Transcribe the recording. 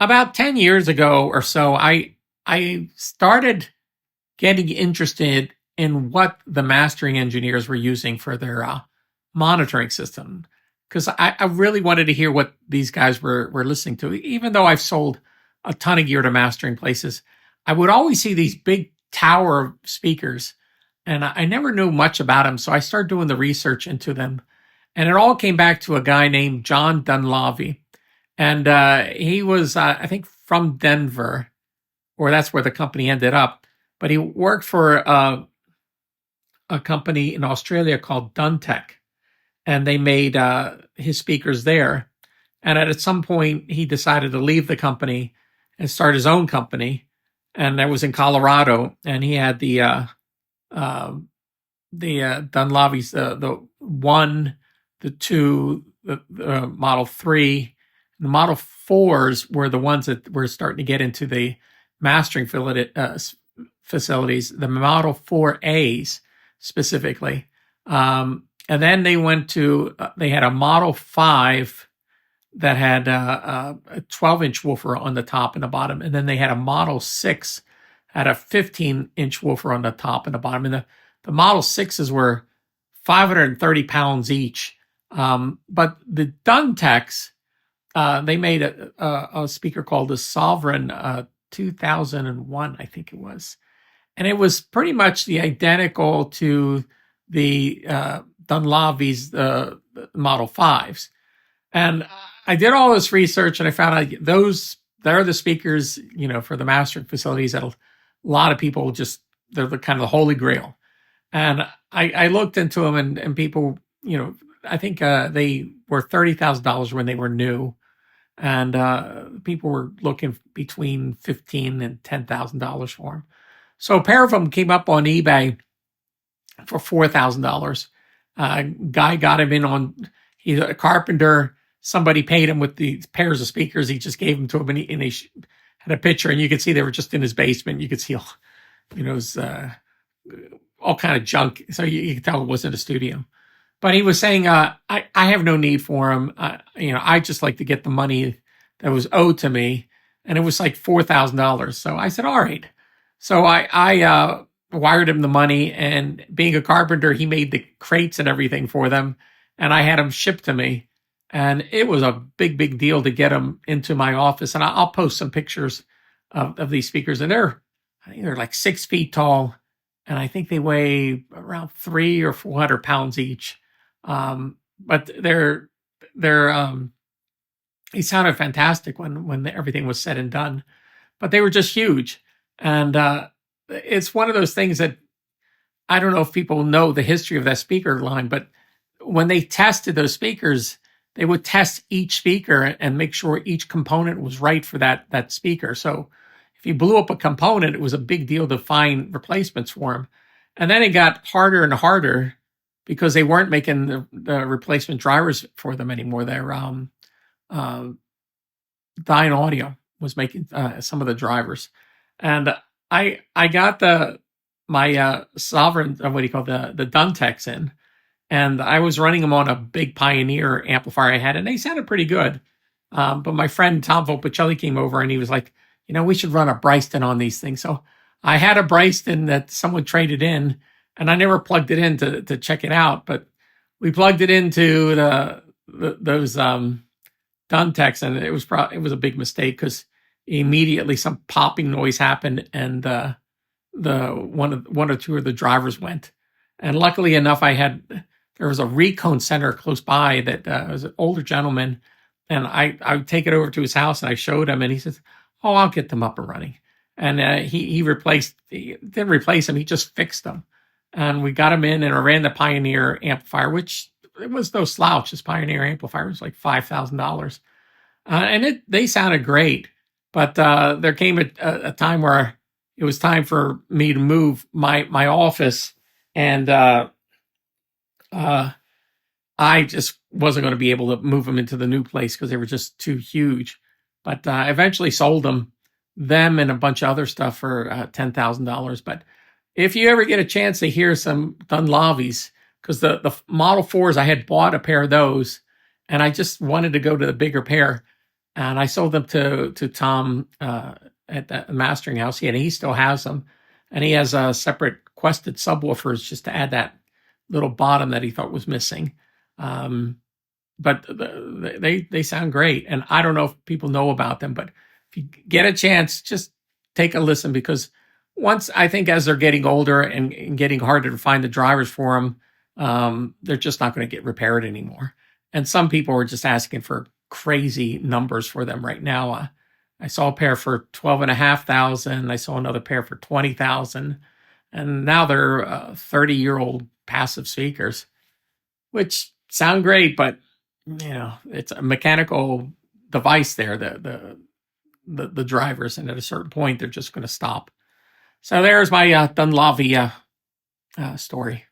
About 10 years ago or so, I started getting interested in what the mastering engineers were using for their monitoring system. Because I really wanted to hear what these guys were listening to. Even though I've sold a ton of gear to mastering places, I would always see these big tower speakers, and I never knew much about them. So I started doing the research into them. And it all came back to a guy named John Dunlavy. And he was, I think, from Denver, or that's where the company ended up. But he worked for a company in Australia called Duntech, and they made his speakers there. And at some point, he decided to leave the company and start his own company, and that was in Colorado. And he had the Dunlavy's, the one, the two, the Model 3. The Model 4s were the ones that were starting to get into the mastering facilities, the Model 4As specifically. And then they went to, they had a Model 5 that had a 12-inch woofer on the top and the bottom. And then they had a Model 6 had a 15-inch woofer on the top and the bottom. And the Model 6s were 530 pounds each. But the Duntechs, they made a speaker called the Sovereign 2001, I think it was. And it was pretty much the identical to the Dunlavy's Model 5s. And I did all this research, and I found out they're the speakers, for the mastering facilities that a lot of people they're the kind of the holy grail. And I looked into them, and people, I think they were $30,000 when they were new. And people were looking between $15,000 and $10,000 for them. So a pair of them came up on eBay for $4,000. Guy got him in on, he's a carpenter. Somebody paid him with these pairs of speakers. He just gave them to him, and he had a picture, and you could see they were just in his basement. You could see, all kind of junk. So you could tell it wasn't a studio. But he was saying, I have no need for him. I just like to get the money that was owed to me. And it was like $4,000. So I said, all right. So I wired him the money. And being a carpenter, he made the crates and everything for them. And I had them shipped to me. And it was a big, big deal to get them into my office. And I'll post some pictures of these speakers. And I think they're like 6 feet tall. And I think they weigh around 300 or 400 pounds each. But they sounded fantastic when everything was said and done, but they were just huge. And, it's one of those things that I don't know if people know the history of that speaker line, but when they tested those speakers, they would test each speaker and make sure each component was right for that speaker. So if you blew up a component, it was a big deal to find replacements for them. And then it got harder and harder, because they weren't making the replacement drivers for them anymore. Their Dyne Audio was making some of the drivers, and I got my Sovereign, what do you call the Duntechs in, and I was running them on a big Pioneer amplifier I had, and they sounded pretty good. But my friend Tom Volpicelli came over, and he was like, we should run a Bryston on these things. So I had a Bryston that someone traded in. And I never plugged it in to check it out, but we plugged it into those Duntechs, and it was a big mistake, because immediately some popping noise happened, and the one or two of the drivers went. And luckily enough, there was a recone center close by that was an older gentleman, and I would take it over to his house, and I showed him, and he says, "Oh, I'll get them up and running." And he didn't replace them; he just fixed them. And we got him in, and I ran the Pioneer amplifier, which it was no slouch. This Pioneer amplifier was like $5,000. And they sounded great. But there came a time where it was time for me to move my office. And I just wasn't going to be able to move them into the new place, because they were just too huge. But I eventually sold them and a bunch of other stuff for $10,000. But if you ever get a chance to hear some Dunlavy's, because the Model 4s, I had bought a pair of those, and I just wanted to go to the bigger pair. and I sold them to Tom at the mastering house. And he still has them, and he has separate quested subwoofers just to add that little bottom that he thought was missing. But they sound great, and I don't know if people know about them, but if you get a chance, just take a listen, because once, I think, as they're getting older and getting harder to find the drivers for them, they're just not going to get repaired anymore. And some people are just asking for crazy numbers for them right now. I saw a pair for 12,500. I saw another pair for 20,000, and now they're 30-year-old passive speakers, which sound great, but it's a mechanical device there. The drivers, and at a certain point, they're just going to stop. So there's my Dunlavy story.